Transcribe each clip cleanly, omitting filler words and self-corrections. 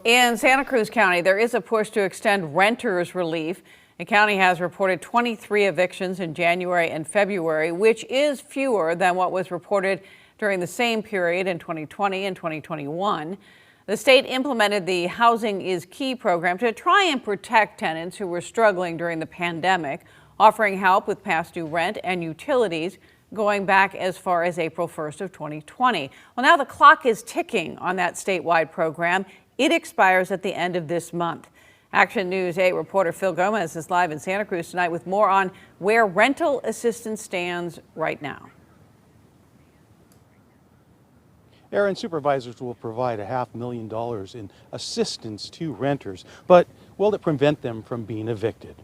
In Santa Cruz County, there is a push to extend renters relief. The county has reported 23 evictions in January and February, which is fewer than what was reported during the same period in 2020 and 2021. The state implemented the Housing is Key program to try and protect tenants who were struggling during the pandemic, offering help with past due rent and utilities going back as far as April 1st of 2020. Well, now the clock is ticking on that statewide program. It expires at the end of this month. Action News 8 reporter Phil Gomez is live in Santa Cruz tonight with more on where rental assistance stands right now. Aaron, supervisors will provide $500,000 in assistance to renters, but will it prevent them from being evicted?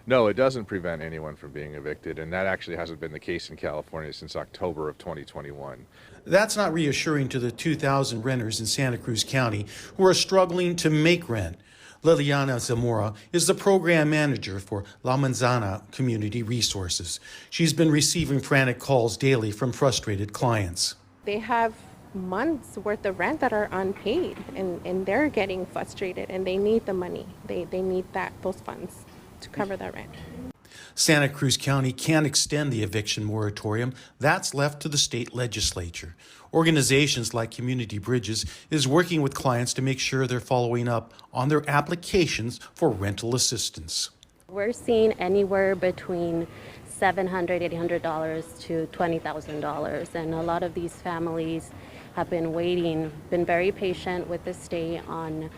No, it doesn't prevent anyone from being evicted, and that actually hasn't been the case in California since October of 2021. That's not reassuring to the 2,000 renters in Santa Cruz County who are struggling to make rent. Liliana Zamora is the program manager for La Manzana Community Resources. She's been receiving frantic calls daily from frustrated clients. They have months worth of rent that are unpaid, and they're getting frustrated, and they need the money. They need those funds to cover that rent. Santa Cruz County can't extend the eviction moratorium. That's left to the state legislature. Organizations like Community Bridges is working with clients to make sure they're following up on their applications for rental assistance. We're seeing anywhere between $700, $800 to $20,000, and a lot of these families have been waiting, been very patient with the state on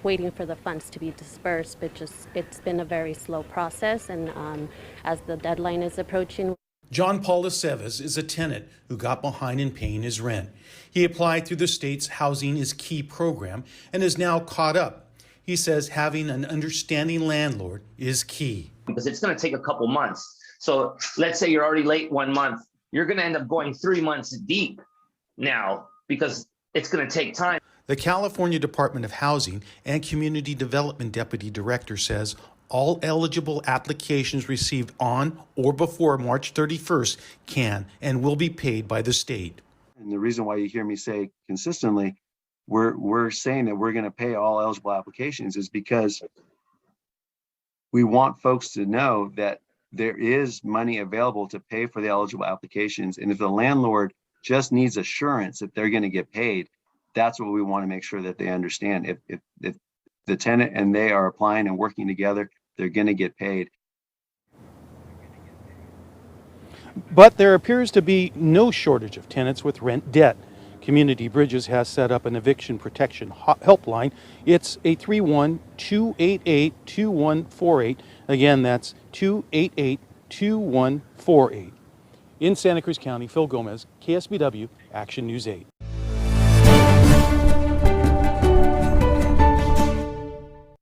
waiting for the funds to be dispersed, but it's been a very slow process, and as the deadline is approaching. John Paul Aceves is a tenant who got behind in paying his rent. He applied through the state's Housing is Key program and is now caught up. He says having an understanding landlord is key. Because it's going to take a couple months. So let's say you're already late 1 month, you're going to end up going 3 months deep now because it's going to take time. The California Department of Housing and Community Development Deputy Director says all eligible applications received on or before March 31st can and will be paid by the state. And the reason why you hear me say consistently, we're saying that we're going to pay all eligible applications is because we want folks to know that there is money available to pay for the eligible applications. And if the landlord just needs assurance that they're going to get paid, that's what we want to make sure that they understand. If the tenant and they are applying and working together, they're going to get paid. But there appears to be no shortage of tenants with rent debt. Community Bridges has set up an eviction protection helpline. It's a 31288-2148. Again, that's 288-2148. In Santa Cruz County, Phil Gomez, KSBW, Action News 8.